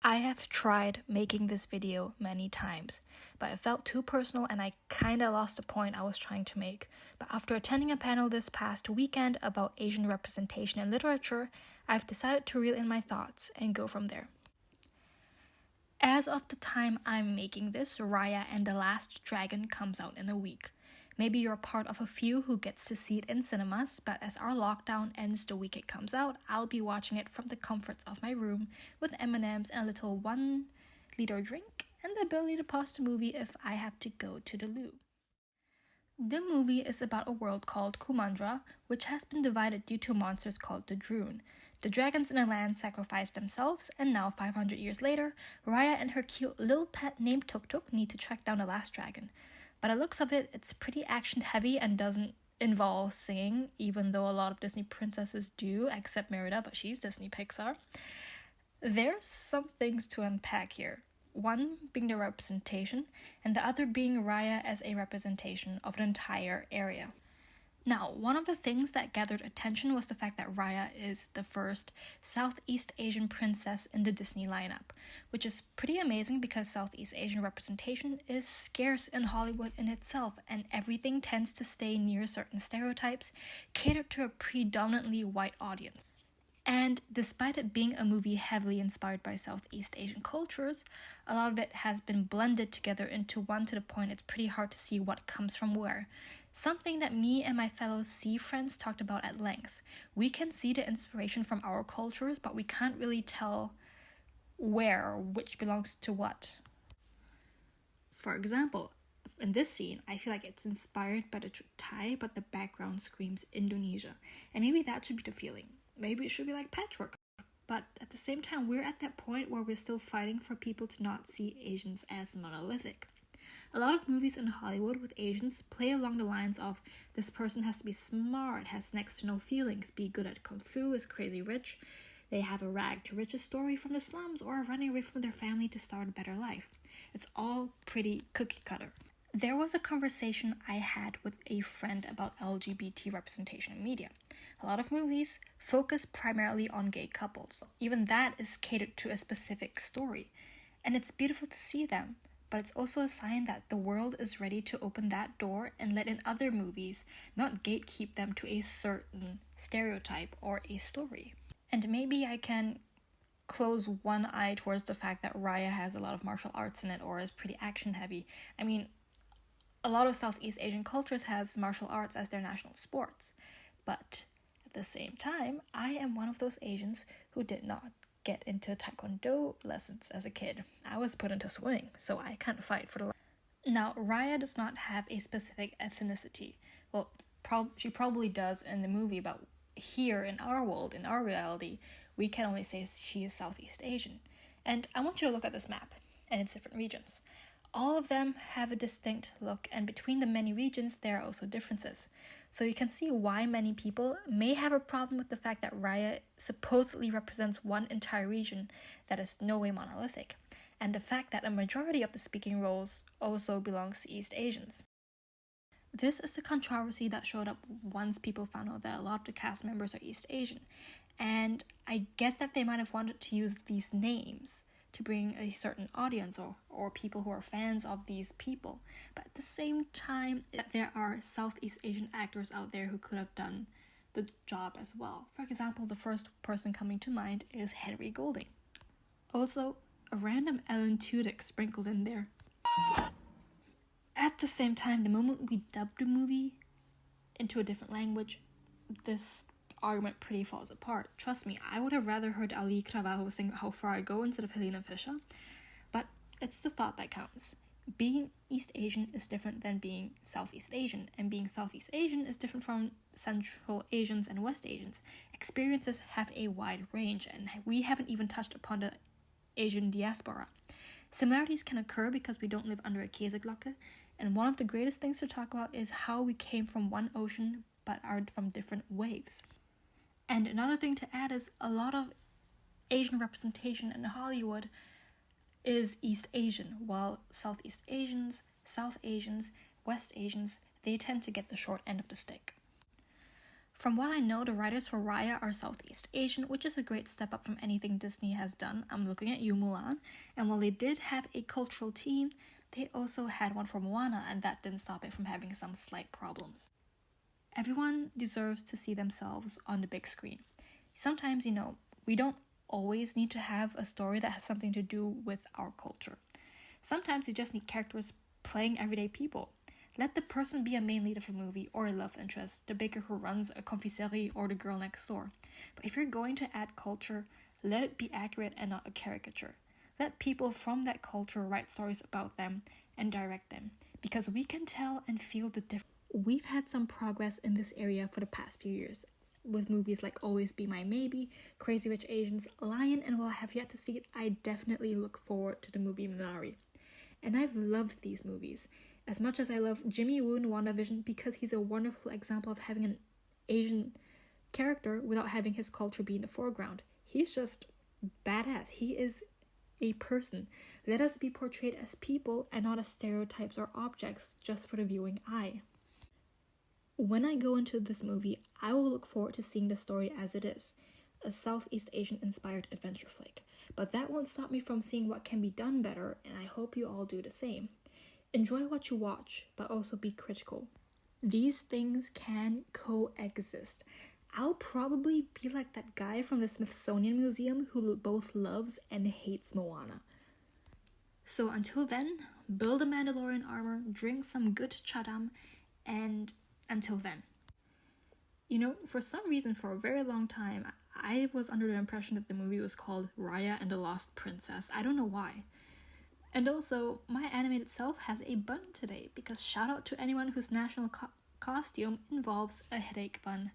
I have tried making this video many times, but it felt too personal and I kinda lost the point I was trying to make. But after attending a panel this past weekend about Asian representation in literature, I've decided to reel in my thoughts and go from there. As of the time I'm making this, Raya and the Last Dragon comes out in a week. Maybe you're part of a few who gets to see it in cinemas, but as our lockdown ends the week it comes out, I'll be watching it from the comforts of my room with M&Ms and a little 1-liter drink and the ability to pause the movie if I have to go to the loo. The movie is about a world called Kumandra, which has been divided due to monsters called the Droon. The dragons in the land sacrificed themselves, and now 500 years later, Raya and her cute little pet named Tuk Tuk need to track down the last dragon. By the looks of it, it's pretty action-heavy and doesn't involve singing, even though a lot of Disney princesses do, except Merida, but she's Disney Pixar. There's some things to unpack here. One being the representation, and the other being Raya as a representation of the entire area. Now, one of the things that gathered attention was the fact that Raya is the first Southeast Asian princess in the Disney lineup, which is pretty amazing because Southeast Asian representation is scarce in Hollywood in itself, and everything tends to stay near certain stereotypes catered to a predominantly white audience. And despite it being a movie heavily inspired by Southeast Asian cultures, a lot of it has been blended together into one to the point it's pretty hard to see what comes from where. Something that me and my fellow C friends talked about at length. We can see the inspiration from our cultures, but we can't really tell where or which belongs to what. For example, in this scene, I feel like it's inspired by the Thai, but the background screams Indonesia. And maybe that should be the feeling. Maybe it should be like patchwork. But at the same time, we're at that point where we're still fighting for people to not see Asians as monolithic. A lot of movies in Hollywood with Asians play along the lines of this person has to be smart, has next to no feelings, be good at kung fu, is crazy rich, they have a rag to riches story from the slums, or are running away from their family to start a better life. It's all pretty cookie cutter. There was a conversation I had with a friend about LGBT representation in media. A lot of movies focus primarily on gay couples. Even that is catered to a specific story. And it's beautiful to see them, but it's also a sign that the world is ready to open that door and let in other movies, not gatekeep them to a certain stereotype or a story. And maybe I can close one eye towards the fact that Raya has a lot of martial arts in it or is pretty action heavy. I mean, a lot of Southeast Asian cultures has martial arts as their national sports, but at the same time, I am one of those Asians who did not get into taekwondo lessons as a kid. I was put into swimming, so I can't fight for the life. Now, Raya does not have a specific ethnicity. Well, she probably does in the movie, but here in our world, in our reality, we can only say she is Southeast Asian. And I want you to look at this map and its different regions. All of them have a distinct look, and between the many regions, there are also differences. So you can see why many people may have a problem with the fact that Raya supposedly represents one entire region that is no way monolithic, and the fact that a majority of the speaking roles also belongs to East Asians. This is the controversy that showed up once people found out that a lot of the cast members are East Asian, and I get that they might have wanted to use these names to bring a certain audience or people who are fans of these people. But at the same time, there are Southeast Asian actors out there who could have done the job as well. For example, the first person coming to mind is Henry Golding. Also, a random Ellen Tudyk sprinkled in there. At the same time, the moment we dubbed the movie into a different language, this argument pretty falls apart. Trust me, I would have rather heard Ali Cravalho sing How Far I Go instead of Helena Fischer, but it's the thought that counts. Being East Asian is different than being Southeast Asian, and being Southeast Asian is different from Central Asians and West Asians. Experiences have a wide range, and we haven't even touched upon the Asian diaspora. Similarities can occur because we don't live under a Käseglocke, and one of the greatest things to talk about is how we came from one ocean but are from different waves. And another thing to add is a lot of Asian representation in Hollywood is East Asian, while Southeast Asians, South Asians, West Asians, they tend to get the short end of the stick. From what I know, the writers for Raya are Southeast Asian, which is a great step up from anything Disney has done. I'm looking at you, Mulan. And while they did have a cultural team, they also had one for Moana, and that didn't stop it from having some slight problems. Everyone deserves to see themselves on the big screen. Sometimes, we don't always need to have a story that has something to do with our culture. Sometimes you just need characters playing everyday people. Let the person be a main lead of a movie or a love interest, the baker who runs a confiserie or the girl next door. But if you're going to add culture, let it be accurate and not a caricature. Let people from that culture write stories about them and direct them, because we can tell and feel the difference. We've had some progress in this area for the past few years, with movies like Always Be My Maybe, Crazy Rich Asians, Lion, and while I have yet to see it, I definitely look forward to the movie Minari. And I've loved these movies, as much as I love Jimmy Woo in WandaVision because he's a wonderful example of having an Asian character without having his culture be in the foreground. He's just badass. He is a person. Let us be portrayed as people and not as stereotypes or objects just for the viewing eye. When I go into this movie, I will look forward to seeing the story as it is, a Southeast Asian inspired adventure flick. But that won't stop me from seeing what can be done better, and I hope you all do the same. Enjoy what you watch, but also be critical. These things can coexist. I'll probably be like that guy from the Smithsonian Museum who both loves and hates Moana. So until then, build a Mandalorian armor, drink some good chatham, and until then. For some reason, for a very long time, I was under the impression that the movie was called Raya and the Lost Princess. I don't know why. And also, my animated self has a bun today, because shout out to anyone whose national costume involves a headache bun.